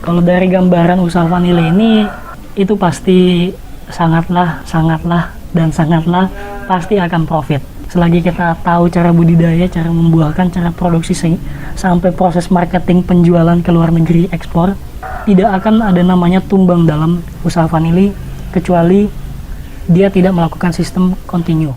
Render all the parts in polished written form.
Kalau dari gambaran usaha vanili ini, itu pasti sangatlah pasti akan profit. Selagi kita tahu cara budidaya, cara membuahkan, cara produksi sampai proses marketing, penjualan ke luar negeri, ekspor, tidak akan ada namanya tumbang dalam usaha vanili kecuali dia tidak melakukan sistem continue.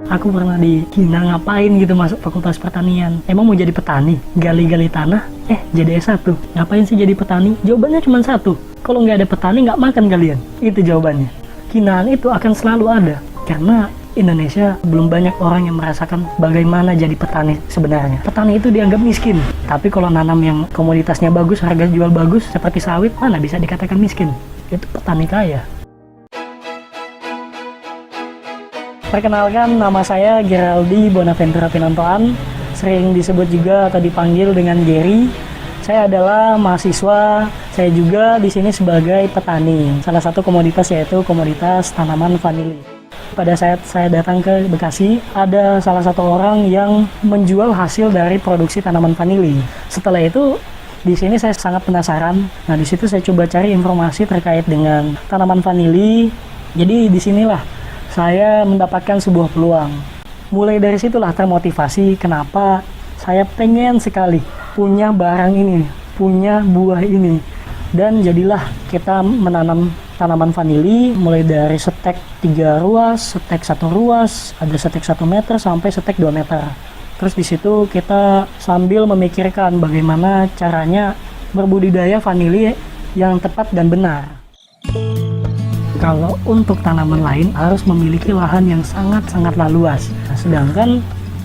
Aku pernah di Cina ngapain gitu masuk fakultas pertanian. Emang mau jadi petani? Gali-gali tanah, jadi S1. Ngapain sih jadi petani? Jawabannya cuma satu. Kalau nggak ada petani, nggak makan kalian. Itu jawabannya. Kinaan itu akan selalu ada. Karena Indonesia belum banyak orang yang merasakan bagaimana jadi petani sebenarnya. Petani itu dianggap miskin. Tapi kalau nanam yang komoditasnya bagus, harga jual bagus, seperti sawit, mana bisa dikatakan miskin? Itu petani kaya. Perkenalkan, nama saya Geraldi Bonaventura Pinontoan, sering disebut juga atau dipanggil dengan Gary. Saya adalah mahasiswa, saya juga di sini sebagai petani. Salah satu komoditas yaitu komoditas tanaman vanili. Pada saat saya datang ke Bekasi, ada salah satu orang yang menjual hasil dari produksi tanaman vanili. Setelah itu, di sini saya sangat penasaran. Nah, di situ saya coba cari informasi terkait dengan tanaman vanili. Jadi di sinilah saya mendapatkan sebuah peluang. Mulai dari situlah termotivasi kenapa saya pengen sekali punya barang ini, punya buah ini. Dan jadilah kita menanam tanaman vanili mulai dari setek 3 ruas, setek 1 ruas, ada setek 1 meter sampai setek 2 meter. Terus di situ kita sambil memikirkan bagaimana caranya berbudidaya vanili yang tepat dan benar. Kalau untuk tanaman lain harus memiliki lahan yang sangat-sangatlah luas. Nah, sedangkan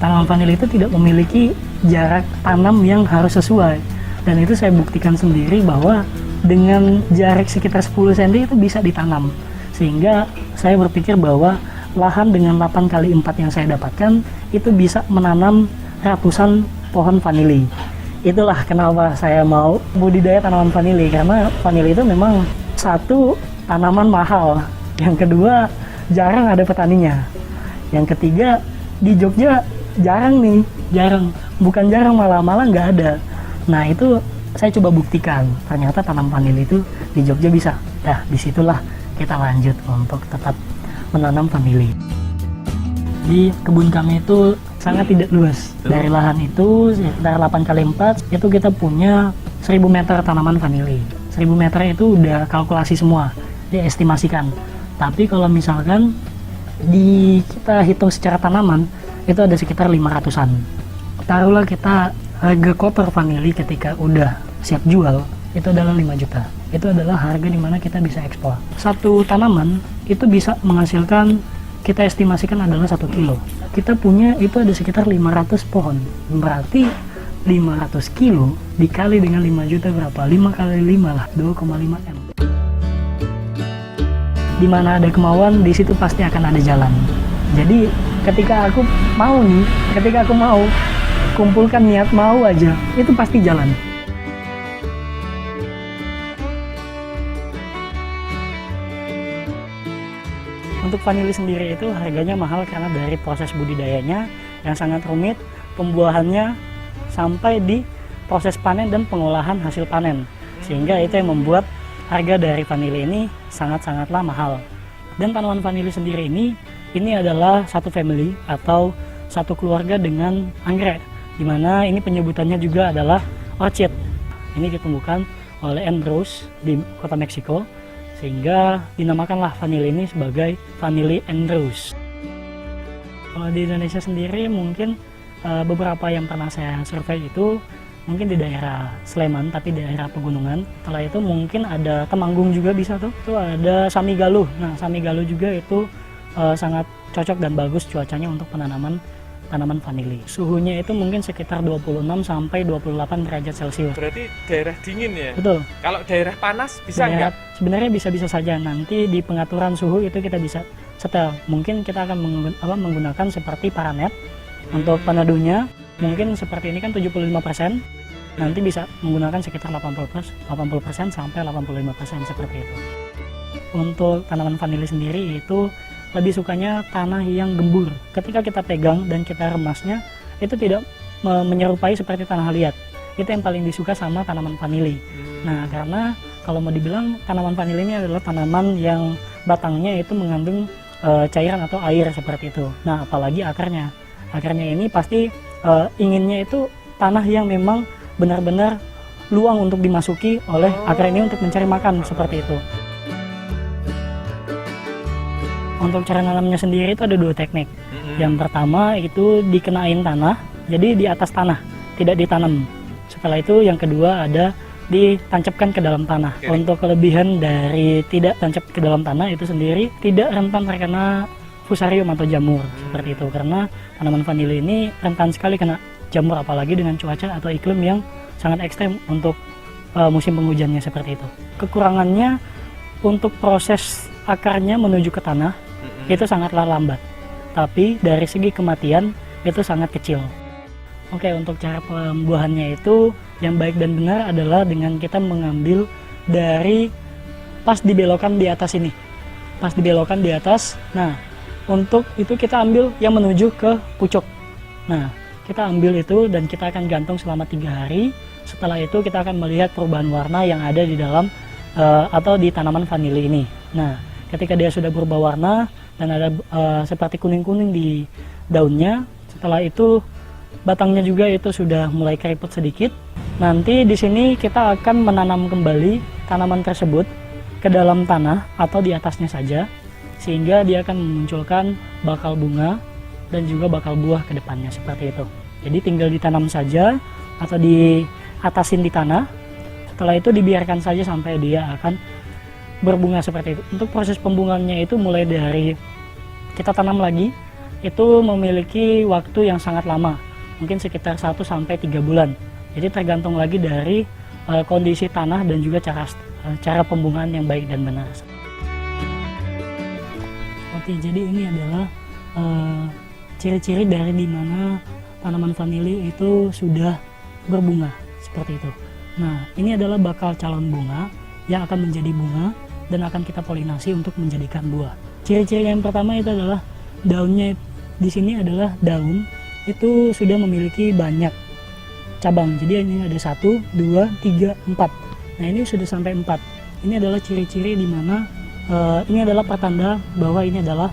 tanaman vanili itu tidak memiliki jarak tanam yang harus sesuai. Dan itu saya buktikan sendiri bahwa dengan jarak sekitar 10 cm itu bisa ditanam. Sehingga saya berpikir bahwa lahan dengan 8x4 yang saya dapatkan itu bisa menanam ratusan pohon vanili. Itulah kenapa saya mau budidaya tanaman vanili, karena vanili itu memang satu, tanaman mahal, yang kedua jarang ada petaninya, yang ketiga di Jogja jarang, bukan jarang, malah nggak ada. Nah, itu saya coba buktikan, ternyata tanam vanili itu di Jogja bisa. Nah, disitulah kita lanjut untuk tetap menanam vanili. Di kebun kami itu sangat tidak luas. Dari lahan itu sekitar 8x4 itu kita punya 1000 meter tanaman vanili. 1000 meter itu udah kalkulasi semua, diestimasikan. Tapi kalau misalkan kita hitung secara tanaman itu ada sekitar 500-an. Taruhlah kita harga koper vanili ketika udah siap jual itu adalah 5 juta. Itu adalah harga dimana kita bisa ekspor. Satu tanaman itu bisa menghasilkan, kita estimasikan adalah 1 kilo. Kita punya itu ada sekitar 500 pohon. Berarti 500 kilo dikali dengan 5 juta berapa? 5 kali 5 lah, 2,5 M. Di mana ada kemauan, di situ pasti akan ada jalan. Jadi ketika aku mau kumpulkan niat mau aja, itu pasti jalan. Untuk vanili sendiri itu harganya mahal karena dari proses budidayanya yang sangat rumit, pembuahannya sampai di proses panen dan pengolahan hasil panen. Sehingga itu yang membuat harga dari vanili ini sangat-sangatlah mahal. Dan tanaman vanili sendiri ini adalah satu family atau satu keluarga dengan anggrek, dimana ini penyebutannya juga adalah orchid. Ini ditemukan oleh Andrews di kota Meksiko, sehingga dinamakanlah vanili ini sebagai vanili Andrews. Kalau di Indonesia sendiri mungkin beberapa yang pernah saya survei itu mungkin di daerah Sleman, tapi daerah pegunungan. Setelah itu mungkin ada Temanggung juga bisa tuh. Itu ada Samigaluh. Nah, Samigaluh juga itu sangat cocok dan bagus cuacanya untuk penanaman tanaman vanili. Suhunya itu mungkin sekitar 26 sampai 28 derajat Celcius. Berarti daerah dingin ya? Betul. Kalau daerah panas bisa nggak? Sebenarnya bisa-bisa saja. Nanti di pengaturan suhu itu kita bisa setel. Mungkin kita akan menggunakan seperti paranet untuk peneduhnya. Mungkin seperti ini kan 75%. Nanti bisa menggunakan sekitar 80% sampai 85% seperti itu. Untuk tanaman vanili sendiri itu lebih sukanya tanah yang gembur. Ketika kita pegang dan kita remasnya, itu tidak menyerupai seperti tanah liat. itu yang paling disuka sama tanaman vanili. Nah, karena kalau mau dibilang tanaman vanili ini adalah tanaman yang batangnya itu mengandung cairan atau air seperti itu. Nah, apalagi akarnya. Akarnya ini pasti inginnya itu tanah yang memang benar-benar luang untuk dimasuki oleh akar ini untuk mencari makan seperti itu. Untuk cara nanamnya sendiri itu ada 2 teknik. Yang pertama itu dikenain tanah, jadi di atas tanah, tidak ditanam. Setelah itu yang kedua ada ditancapkan ke dalam tanah. Untuk kelebihan dari tidak tancap ke dalam tanah itu sendiri tidak rentan terkena fusarium atau jamur seperti itu, karena tanaman vanili ini rentan sekali kena jamur, apalagi dengan cuaca atau iklim yang sangat ekstrem untuk musim penghujannya seperti itu. Kekurangannya untuk proses akarnya menuju ke tanah itu sangatlah lambat, tapi dari segi kematian itu sangat kecil. Oke, untuk cara pembuahannya itu yang baik dan benar adalah dengan kita mengambil dari pas dibelokkan di atas ini, pas dibelokkan di atas. Nah, untuk itu kita ambil yang menuju ke pucuk. Nah, kita ambil itu dan kita akan gantung selama 3 hari. Setelah itu kita akan melihat perubahan warna yang ada di dalam atau di tanaman vanili ini. Nah, ketika dia sudah berubah warna dan ada seperti kuning-kuning di daunnya, setelah itu batangnya juga itu sudah mulai keriput sedikit. Nanti di sini kita akan menanam kembali tanaman tersebut ke dalam tanah atau di atasnya saja, sehingga dia akan memunculkan bakal bunga dan juga bakal buah ke depannya seperti itu. Jadi tinggal ditanam saja atau diatasin di tanah. Setelah itu dibiarkan saja sampai dia akan berbunga seperti itu. Untuk proses pembungaannya itu mulai dari kita tanam lagi, itu memiliki waktu yang sangat lama, mungkin sekitar 1 sampai 3 bulan. Jadi tergantung lagi dari kondisi tanah dan juga cara pembungaan yang baik dan benar. Oke, jadi ini adalah ciri-ciri dari dimana tanaman vanili itu sudah berbunga seperti itu. Nah, ini adalah bakal calon bunga yang akan menjadi bunga dan akan kita polinasi untuk menjadikan buah. Ciri-ciri yang pertama itu adalah daunnya. Di sini adalah daun itu sudah memiliki banyak cabang. Jadi ini ada 1, 2, 3, 4. Nah, ini sudah sampai 4. Ini adalah ciri-ciri di mana ini adalah pertanda bahwa ini adalah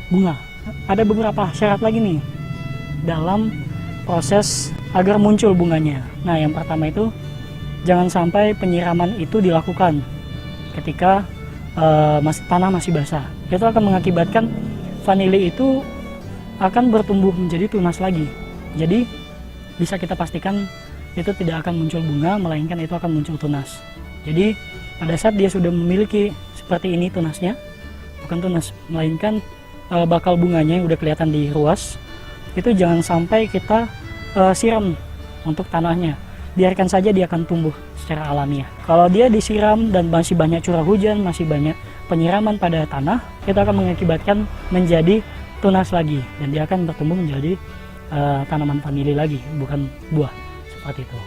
bunga. Ada beberapa syarat lagi nih dalam proses agar muncul bunganya. Nah, yang pertama itu jangan sampai penyiraman itu dilakukan ketika tanah masih basah. Itu akan mengakibatkan vanili itu akan bertumbuh menjadi tunas lagi. Jadi bisa kita pastikan itu tidak akan muncul bunga, melainkan itu akan muncul tunas. Jadi pada saat dia sudah memiliki seperti ini tunasnya, bukan tunas, melainkan bakal bunganya yang udah kelihatan di ruas, itu jangan sampai kita siram untuk tanahnya. Biarkan saja dia akan tumbuh secara alamiah. Kalau dia disiram dan masih banyak curah hujan, masih banyak penyiraman pada tanah, itu akan mengakibatkan menjadi tunas lagi dan dia akan bertumbuh menjadi tanaman vanili lagi, bukan buah seperti itu.